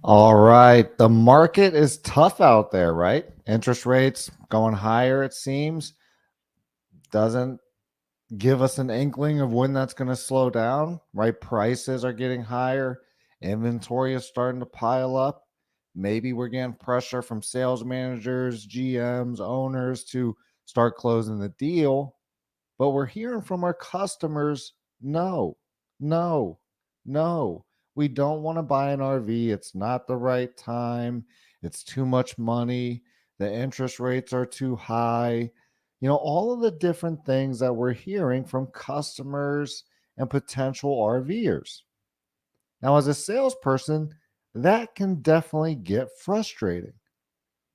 All right. The market is tough out there, right? Interest rates going higher, it seems, doesn't give us an inkling of when that's going to slow down, right? Prices are getting higher, inventory is starting to pile up. Maybe we're getting pressure from sales managers, GMs, owners to start closing the deal. But we're hearing from our customers no, no, no. We don't want to buy an RV. It's not the right time. It's too much money. The interest rates are too high. All of the different things that we're hearing from customers and potential RVers. Now, as a salesperson, that can definitely get frustrating.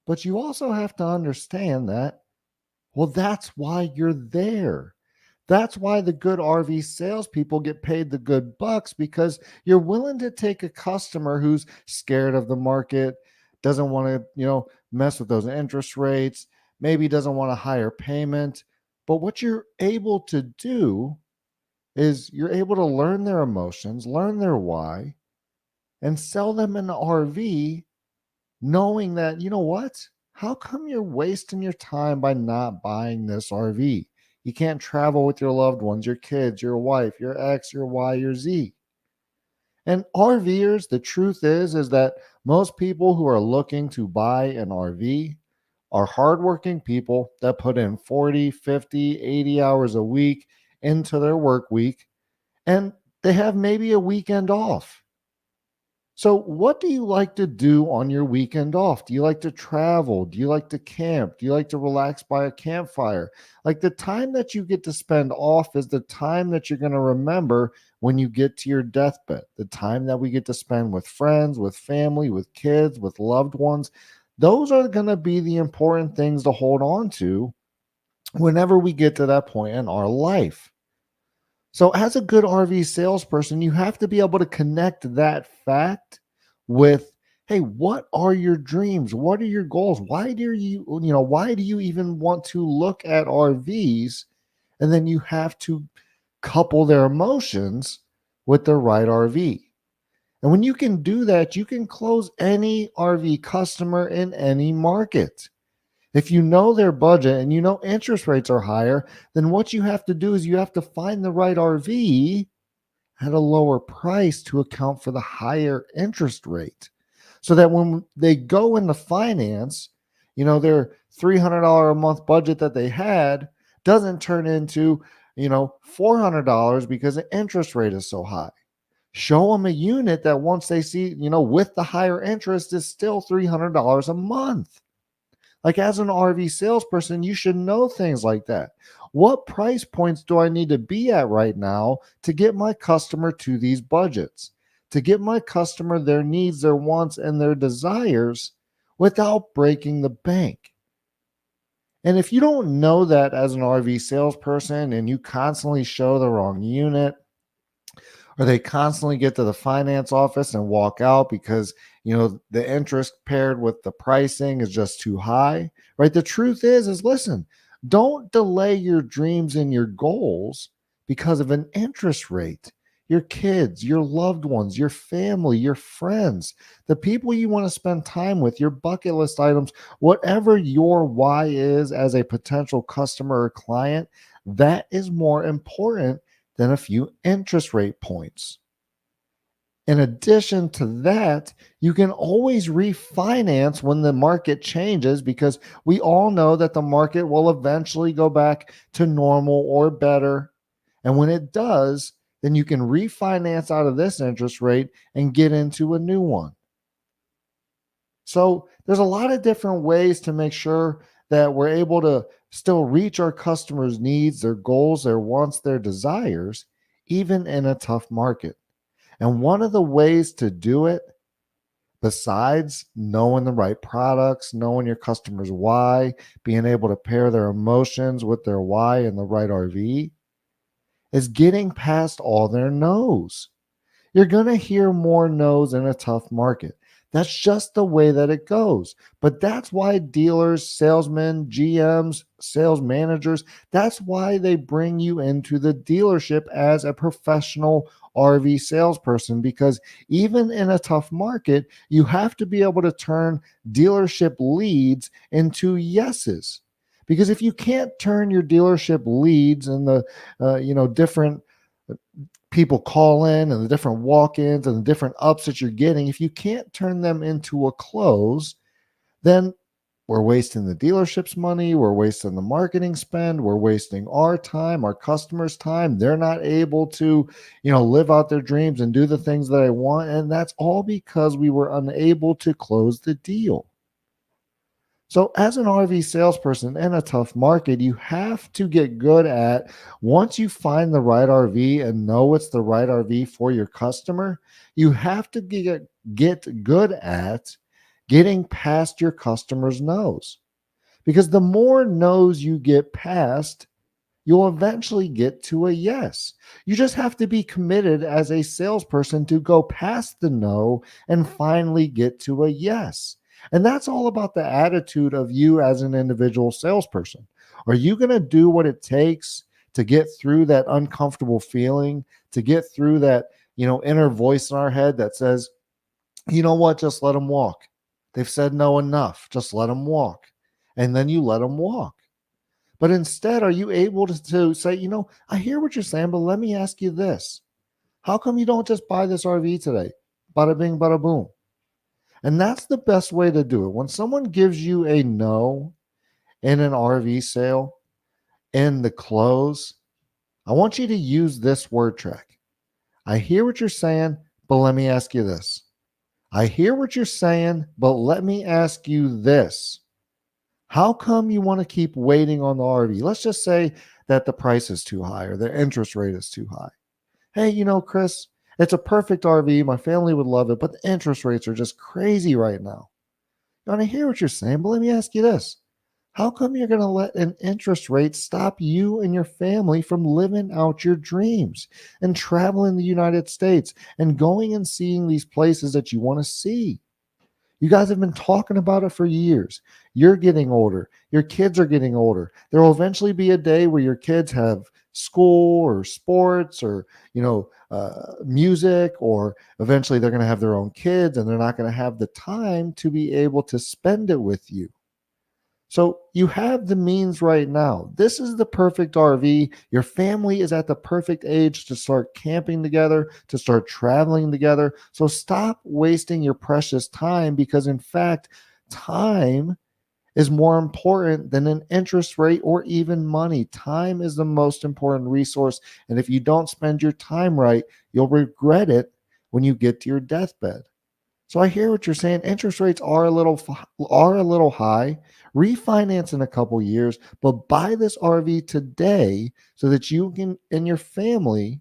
But you also have to understand that, well, that's why you're there. That's why the good RV salespeople get paid the good bucks because you're willing to take a customer who's scared of the market, doesn't want to, mess with those interest rates, maybe doesn't want a higher payment. But what you're able to do is you're able to learn their emotions, learn their why, and sell them an RV knowing that, you know what? How come you're wasting your time by not buying this RV? You can't travel with your loved ones, your kids, your wife, your X, your Y, your Z. And RVers, the truth is that most people who are looking to buy an RV are hardworking people that put in 40, 50, 80 hours a week into their work week, and they have maybe a weekend off. So, what do you like to do on your weekend off? Do you like to travel? Do you like to camp? Do you like to relax by a campfire? Like the time that you get to spend off is the time that you're going to remember when you get to your deathbed. The time that we get to spend with friends, with family, with kids, with loved ones. Those are going to be the important things to hold on to whenever we get to that point in our life. So, as a good RV salesperson, you have to be able to connect that fact with, hey, what are your dreams? What are your goals? Why do you even want to look at RVs? And then you have to couple their emotions with the right RV. And when you can do that, you can close any RV customer in any market. If you know their budget and you know interest rates are higher, then what you have to do is you have to find the right RV at a lower price to account for the higher interest rate. So that when they go into finance, their $300 a month budget that they had doesn't turn into, $400 because the interest rate is so high. Show them a unit that once they see, with the higher interest is still $300 a month. Like as an RV salesperson, you should know things like that. What price points do I need to be at right now to get my customer to these budgets? To get my customer their needs, their wants, and their desires without breaking the bank. And if you don't know that as an RV salesperson and you constantly show the wrong unit, or they constantly get to the finance office and walk out because the interest paired with the pricing is just too high, right? The truth is listen, don't delay your dreams and your goals because of an interest rate. Your kids, your loved ones, your family, your friends, the people you want to spend time with, your bucket list items, whatever your why is as a potential customer or client, that is more important than a few interest rate points. In addition to that, you can always refinance when the market changes because we all know that the market will eventually go back to normal or better. And when it does, then you can refinance out of this interest rate and get into a new one. So there's a lot of different ways to make sure that we're able to still reach our customers' needs, their goals, their wants, their desires, even in a tough market. And one of the ways to do it, besides knowing the right products, knowing your customers' why, being able to pair their emotions with their why in the right RV, is getting past all their no's. You're going to hear more no's in a tough market. That's just the way that it goes. But that's why dealers, salesmen, GMs, sales managers, that's why they bring you into the dealership as a professional RV salesperson, because even in a tough market, you have to be able to turn dealership leads into yeses. Because if you can't turn your dealership leads and the different people call in and the different walk-ins and the different ups that you're getting, if you can't turn them into a close, then we're wasting the dealership's money, we're wasting the marketing spend, we're wasting our time, our customers' time. They're not able to, live out their dreams and do the things that I want, and that's all because we were unable to close the deal. So, as an RV salesperson in a tough market, you have to get good at, once you find the right RV and know it's the right RV for your customer, you have to get good at getting past your customer's no's. Because the more no's you get past, you'll eventually get to a yes. You just have to be committed as a salesperson to go past the no and finally get to a yes. And that's all about the attitude of you as an individual salesperson. Are you going to do what it takes to get through that uncomfortable feeling, to get through that, inner voice in our head that says, you know what, just let them walk. They've said no enough. Just let them walk. And then you let them walk. But instead, are you able to say, I hear what you're saying, but let me ask you this. How come you don't just buy this RV today? Bada bing, bada boom. And that's the best way to do it. When someone gives you a no in an RV sale, in the close, I want you to use this word track. I hear what you're saying, but let me ask you this. I hear what you're saying, but let me ask you this. How come you want to keep waiting on the RV? Let's just say that the price is too high or the interest rate is too high. Hey, Chris, it's a perfect RV. My family would love it, but the interest rates are just crazy right now. I hear what you're saying, but let me ask you this. How come you're going to let an interest rate stop you and your family from living out your dreams and traveling the United States and going and seeing these places that you want to see? You guys have been talking about it for years. You're getting older. Your kids are getting older. There will eventually be a day where your kids have school or sports or, music, or eventually they're going to have their own kids and they're not going to have the time to be able to spend it with you. So you have the means right now. This is the perfect RV. Your family is at the perfect age to start camping together, to start traveling together. So stop wasting your precious time, because in fact, time is more important than an interest rate or even money. Time is the most important resource. And if you don't spend your time right, you'll regret it when you get to your deathbed. So I hear what you're saying. Interest rates are a little high. Refinance in a couple years, but buy this RV today so that you can and your family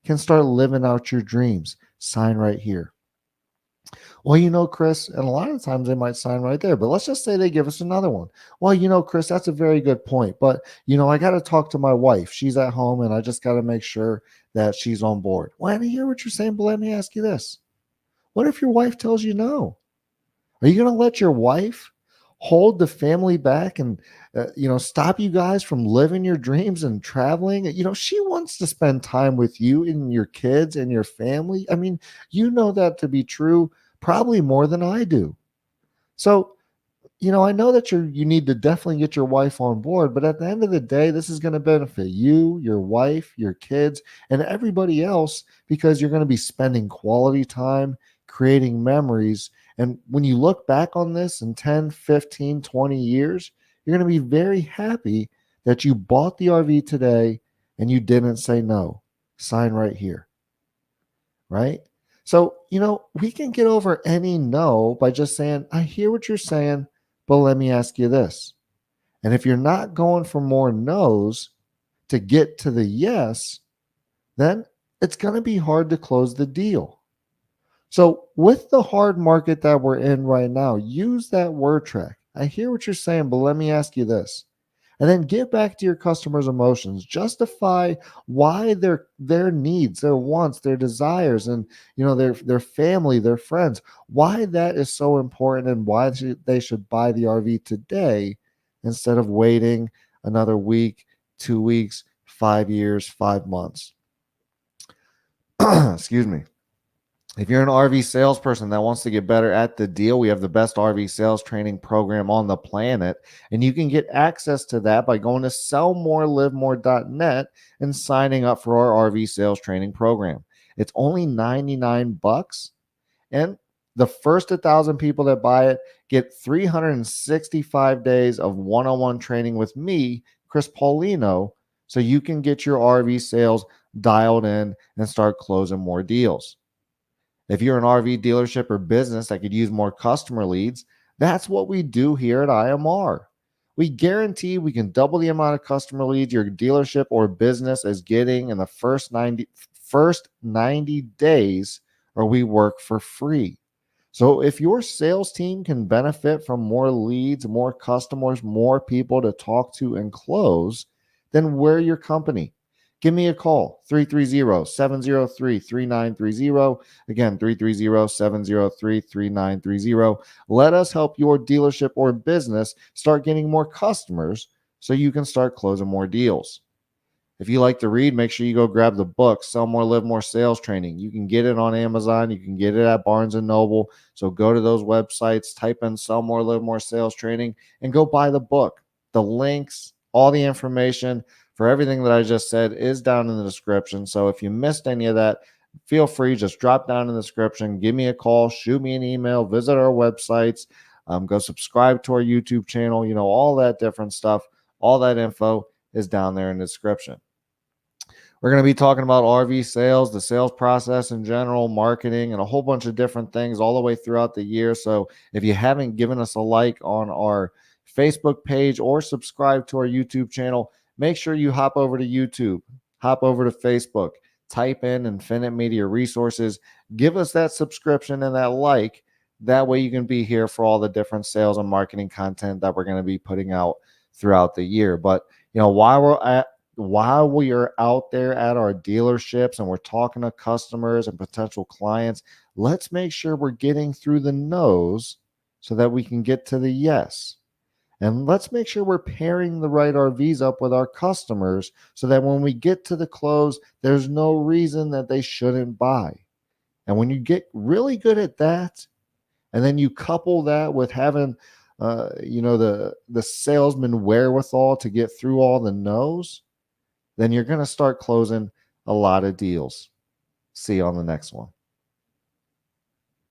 can start living out your dreams. Sign right here. Well, Chris, and a lot of times they might sign right there, but let's just say they give us another one. Well, Chris, that's a very good point, but I got to talk to my wife. She's at home, and I just got to make sure that she's on board. Well, I hear what you're saying, but let me ask you this. What if your wife tells you no? Are you going to let your wife hold the family back and stop you guys from living your dreams and traveling? She wants to spend time with you and your kids and your family. I mean, you know that to be true probably more than I do. So I know that you need to definitely get your wife on board, but at the end of the day, this is going to benefit you, your wife, your kids, and everybody else, because you're going to be spending quality time, creating memories. And when you look back on this in 10, 15, 20 years, you're going to be very happy that you bought the RV today and you didn't say no. Sign right here. Right? So, we can get over any no by just saying, I hear what you're saying, but let me ask you this. And if you're not going for more no's to get to the yes, then it's going to be hard to close the deal. So, with the hard market that we're in right now, use that word track. I hear what you're saying, but let me ask you this. And then get back to your customers' emotions. Justify why their needs, their wants, their desires, and their family, their friends, why that is so important and why they should buy the RV today instead of waiting another week, 2 weeks, 5 years, 5 months. Excuse me. If you're an RV salesperson that wants to get better at the deal, we have the best RV sales training program on the planet. And you can get access to that by going to sellmorelivemore.net and signing up for our RV sales training program. It's only 99 bucks. And the first 1,000 people that buy it get 365 days of one-on-one training with me, Chris Paulino, so you can get your RV sales dialed in and start closing more deals. If you're an RV dealership or business that could use more customer leads, that's what we do here at IMR. We guarantee we can double the amount of customer leads your dealership or business is getting in the first 90 days, or we work for free. So if your sales team can benefit from more leads, more customers, more people to talk to and close, then we're your company. Give me a call, 330-703-3930. Again, 330-703-3930. Let us help your dealership or business start getting more customers so you can start closing more deals. If you like to read, make sure you go grab the book, Sell More, Live More Sales Training. You can get it on Amazon. You can get it at Barnes & Noble. So go to those websites, type in Sell More, Live More Sales Training, and go buy the book. The links, all the information for everything that I just said is down in the description. So if you missed any of that, feel free, just drop down in the description, give me a call, shoot me an email, visit our websites, go subscribe to our YouTube channel, all that different stuff, all that info is down there in the description. We're going to be talking about RV sales, the sales process in general, marketing, and a whole bunch of different things all the way throughout the year. So if you haven't given us a like on our Facebook page or subscribe to our YouTube channel, make sure you hop over to YouTube, hop over to Facebook, type in Infinite Media Resources, give us that subscription and that like. That way you can be here for all the different sales and marketing content that we're going to be putting out throughout the year. But while we are out there at our dealerships and we're talking to customers and potential clients, let's make sure we're getting through the no's so that we can get to the yes. And let's make sure we're pairing the right RVs up with our customers so that when we get to the close, there's no reason that they shouldn't buy. And when you get really good at that, and then you couple that with having the salesman wherewithal to get through all the no's, then you're going to start closing a lot of deals. See you on the next one.